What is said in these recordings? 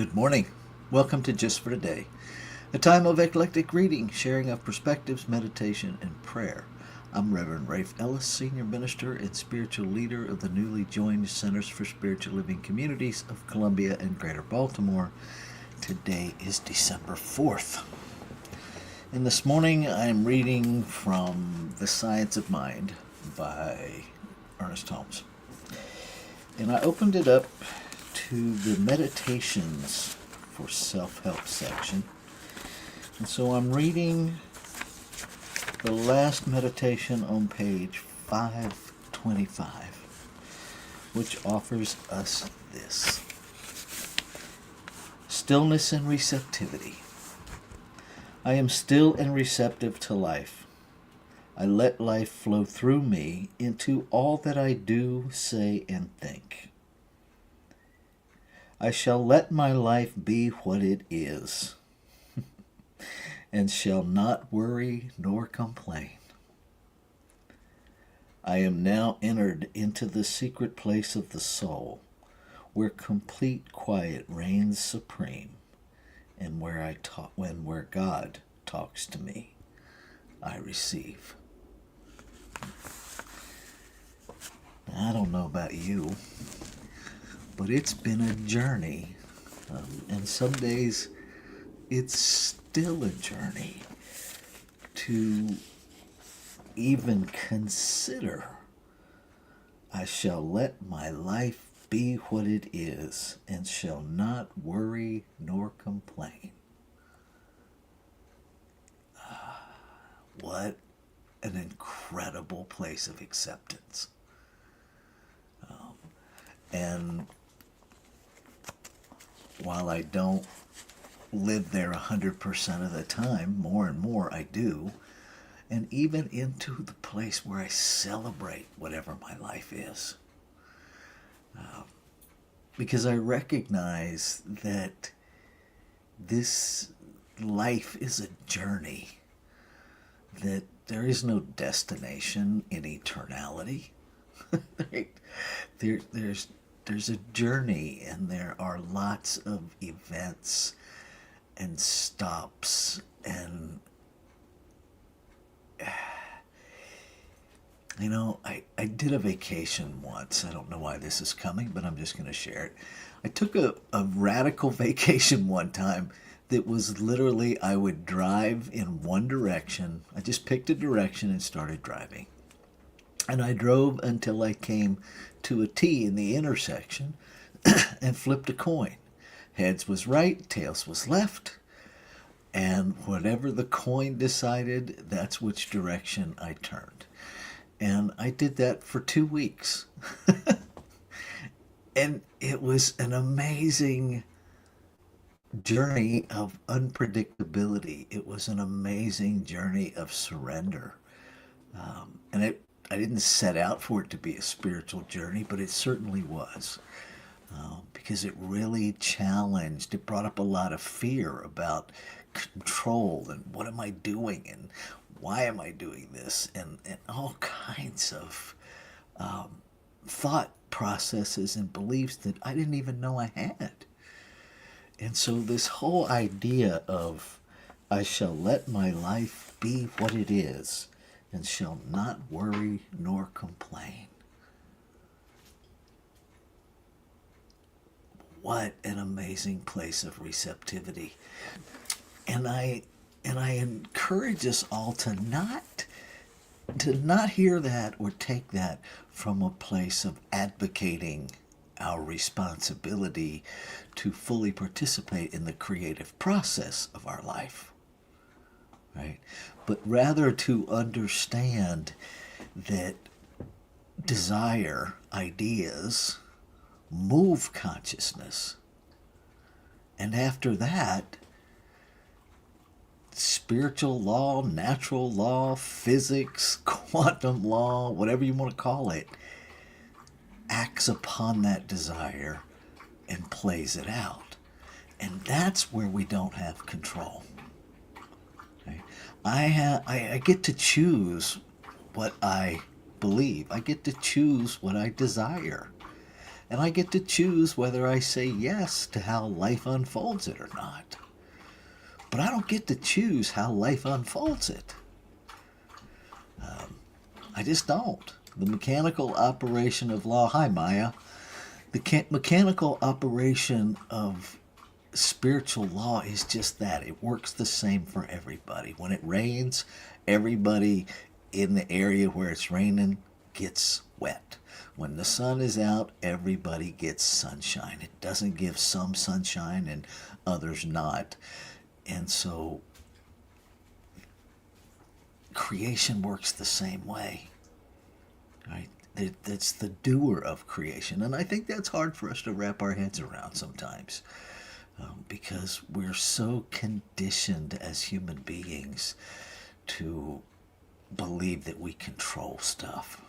Good morning. Welcome to Just for Today, a time of eclectic reading, sharing of perspectives, meditation, and prayer. I'm Reverend Rafe Ellis, Senior Minister and Spiritual Leader of the newly joined Centers for Spiritual Living Communities of Columbia and Greater Baltimore. Today is December 4th. And this morning I am reading from The Science of Mind by Ernest Holmes. And I opened it up to the Meditations for Self-Help section. And so I'm reading the last meditation on page 525, which offers us this: stillness and receptivity. I am still and receptive to life. I let life flow through me into all that I do, say, and think. I shall let my life be what it is, and shall not worry nor complain. I am now entered into the secret place of the soul, where complete quiet reigns supreme, and where God talks to me, I receive. I don't know about you, but it's been a journey, and some days it's still a journey to even consider. I shall let my life be what it is, and shall not worry nor complain. What an incredible place of acceptance. And while I don't live there 100% of the time, more and more I do, and even into the place where I celebrate whatever my life is. Because I recognize that this life is a journey, that there is no destination in eternality. There's a journey, and there are lots of events and stops, and I did a vacation once. I don't know why this is coming, but I'm just going to share it. I took a radical vacation one time that was literally, I would drive in one direction. I just picked a direction and started driving. And I drove until I came to a T in the intersection and flipped a coin. Heads was right, tails was left, and whatever the coin decided, that's which direction I turned. And I did that for 2 weeks. And it was an amazing journey of unpredictability. It was an amazing journey of surrender. And I didn't set out for it to be a spiritual journey, but it certainly was. Because it really challenged, it brought up a lot of fear about control and what am I doing and why am I doing this, and all kinds of thought processes and beliefs that I didn't even know I had. And so this whole idea of I shall let my life be what it is, and shall not worry nor complain. What an amazing place of receptivity. And I encourage us all to not hear that or take that from a place of advocating our responsibility to fully participate in the creative process of our life. Right? But rather to understand that desire, ideas, move consciousness. And after that, spiritual law, natural law, physics, quantum law, whatever you want to call it, acts upon that desire and plays it out. And that's where we don't have control. Okay? I get to choose what I believe. I get to choose what I desire. And I get to choose whether I say yes to how life unfolds it or not. But I don't get to choose how life unfolds it. I just don't. The mechanical operation of law, hi Maya, the mechanical operation of spiritual law is just that. It works the same for everybody. When it rains, everybody in the area where it's raining gets wet. When the sun is out, everybody gets sunshine. It doesn't give some sunshine and others not. And so creation works the same way. Right? It's the doer of creation. And I think that's hard for us to wrap our heads around sometimes. Because we're so conditioned as human beings to believe that we control stuff,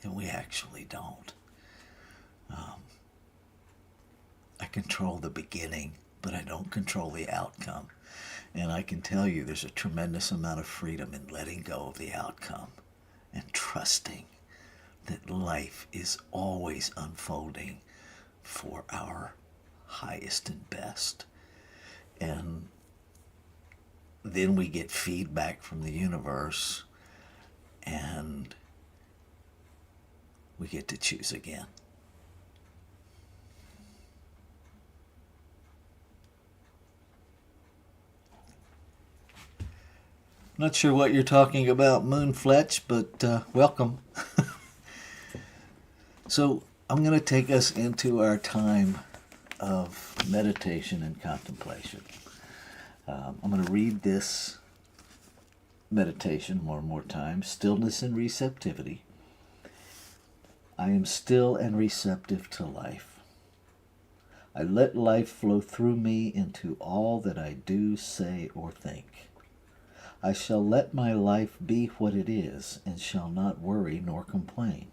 and we actually don't. I control the beginning, but I don't control the outcome. And I can tell you there's a tremendous amount of freedom in letting go of the outcome and trusting that life is always unfolding for our highest and best. And then we get feedback from the universe and we get to choose again. Not sure what you're talking about, Moonfletch, but welcome. So I'm going to take us into our time of meditation and contemplation. I'm going to read this meditation one more time. Stillness and receptivity. I am still and receptive to life. I let life flow through me into all that I do, say, or think. I shall let my life be what it is and shall not worry nor complain.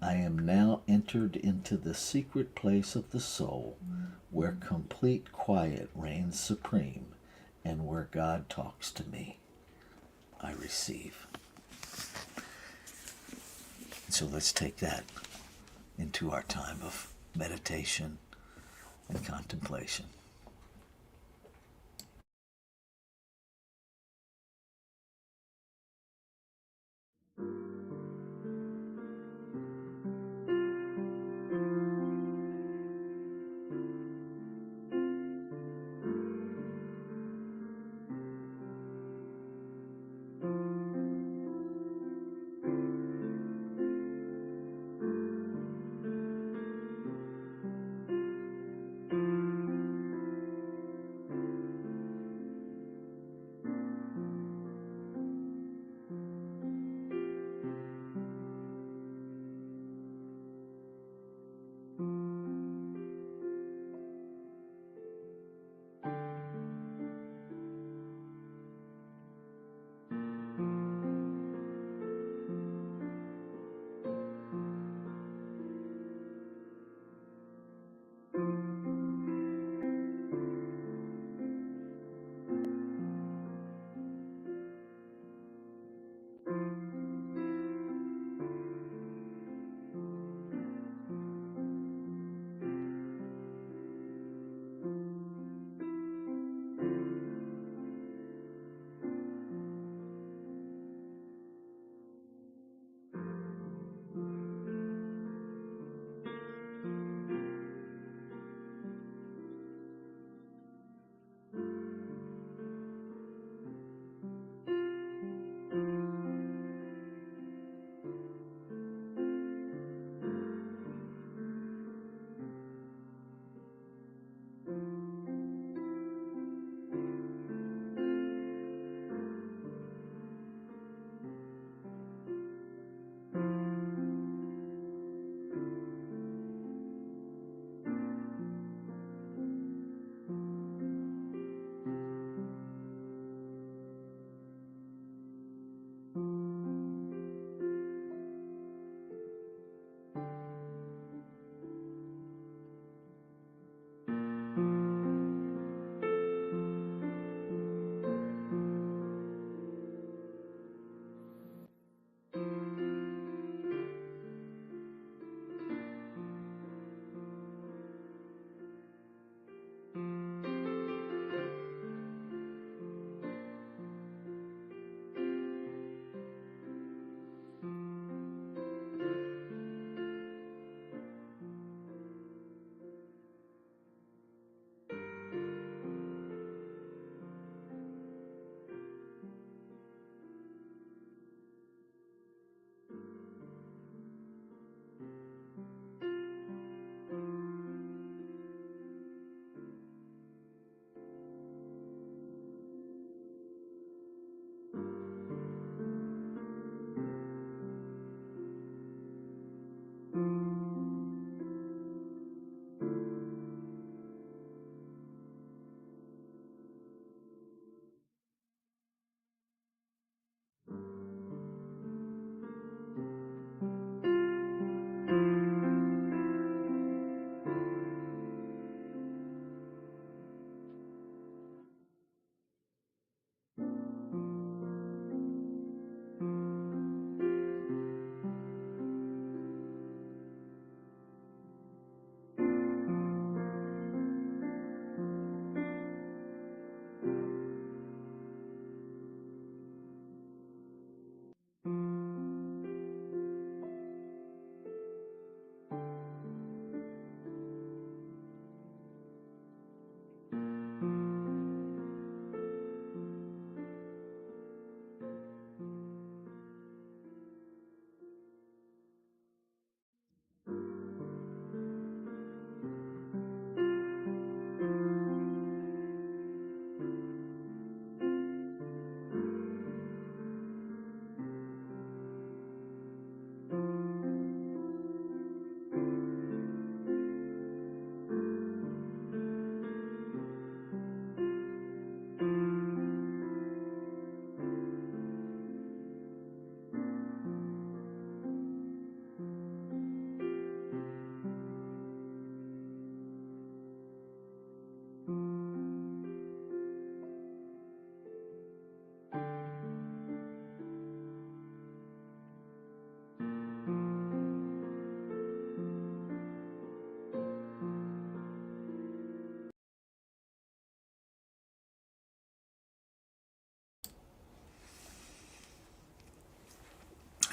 I am now entered into the secret place of the soul, where complete quiet reigns supreme, and where God talks to me. I receive. So let's take that into our time of meditation and contemplation.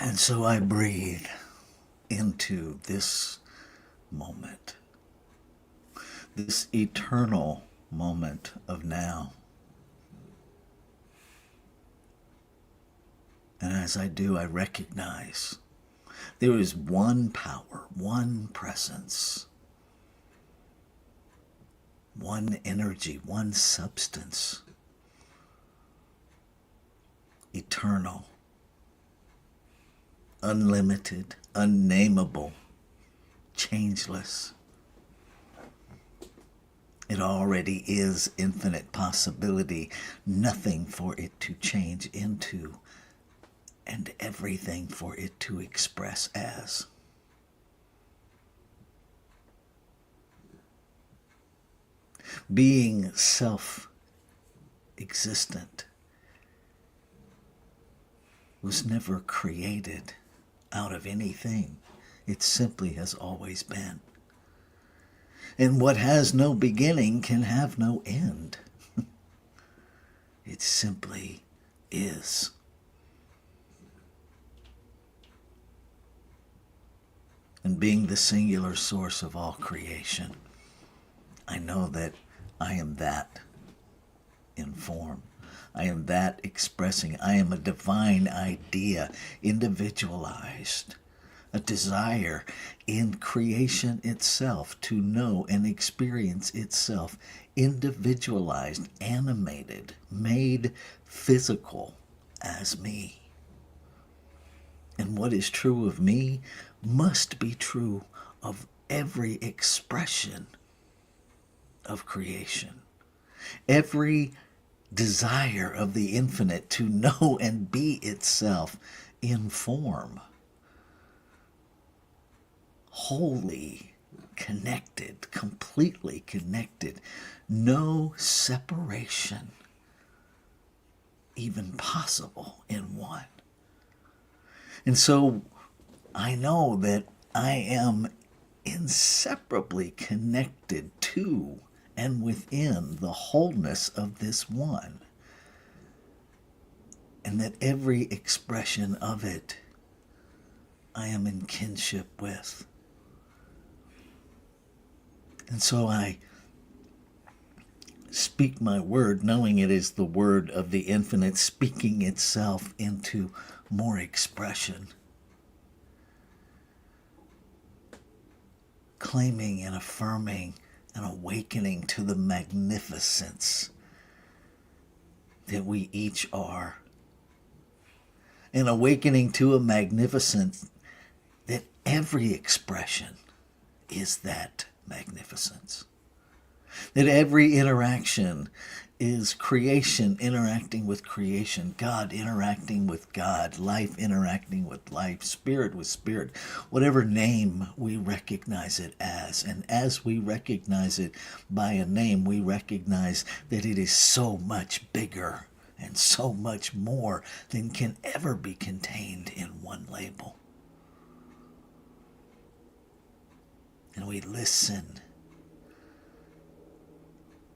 And so I breathe into this moment, this eternal moment of now. And as I do, I recognize there is one power, one presence, one energy, one substance, eternal, unlimited, unnameable, changeless. It already is infinite possibility, nothing for it to change into, and everything for it to express as. Being self-existent was never created out of anything. It simply has always been. And what has no beginning can have no end. It simply is. And being the singular source of all creation, I know that I am that in form. I am that expressing. I am a divine idea, individualized, a desire in creation itself to know and experience itself, individualized, animated, made physical as me. And what is true of me must be true of every expression of creation. Every desire of the infinite to know and be itself in form. Wholly connected, completely connected. No separation even possible in one. And so I know that I am inseparably connected to and within the wholeness of this one. And that every expression of it I am in kinship with. And so I speak my word, knowing it is the word of the infinite, speaking itself into more expression. Claiming and affirming and awakening to the magnificence that we each are. And awakening to a magnificence that every expression is that magnificence. That every interaction is creation interacting with creation, God interacting with God, life interacting with life, spirit with spirit, whatever name we recognize it as. And as we recognize it by a name, we recognize that it is so much bigger and so much more than can ever be contained in one label. And we listen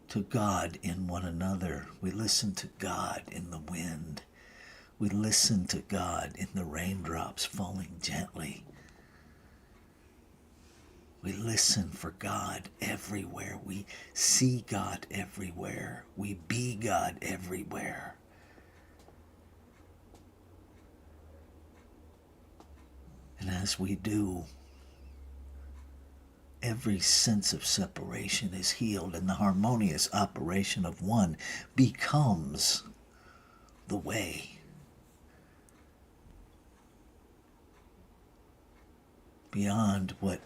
to God in one another. We listen to God in the wind. We listen to God in the raindrops falling gently. We listen for God everywhere. We see God everywhere. We be God everywhere. And as we do, every sense of separation is healed, and the harmonious operation of one becomes the way. Beyond what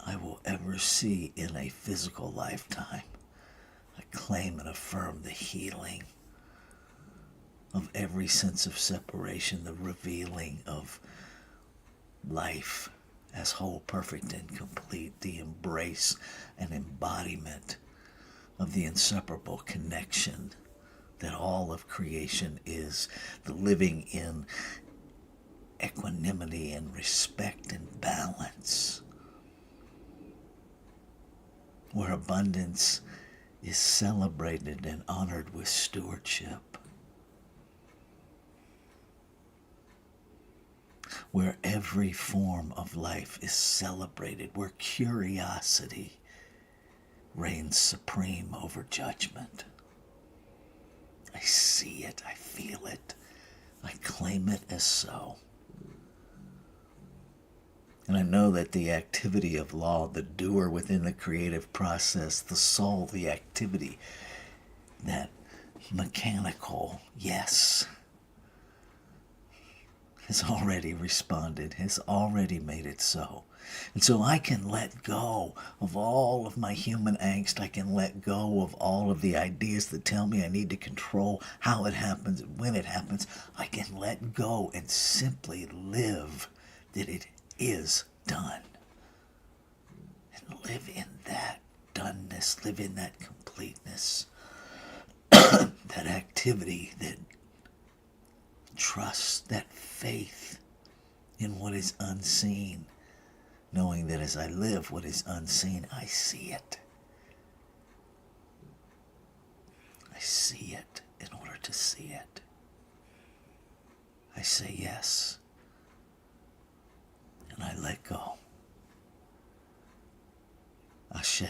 I will ever see in a physical lifetime, I claim and affirm the healing of every sense of separation, the revealing of life as whole, perfect, and complete, the embrace and embodiment of the inseparable connection that all of creation is, the living in equanimity and respect and balance, where abundance is celebrated and honored with stewardship. where every form of life is celebrated, where curiosity reigns supreme over judgment. I see it, I feel it, I claim it as so. And I know that the activity of law, the doer within the creative process, the soul, the activity, that mechanical yes, has already responded, has already made it so. And so I can let go of all of my human angst. I can let go of all of the ideas that tell me I need to control how it happens and when it happens. I can let go and simply live that it is done. And live in that doneness, live in that completeness, that activity, that trust, that faith in what is unseen, knowing that as I live what is unseen, I see it. I see it in order to see it. I say yes, and I let go. Ashe.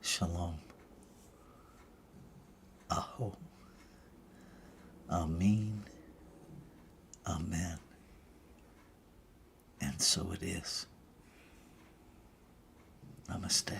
Shalom. Aho. Amen. Amen. And so it is. Namaste.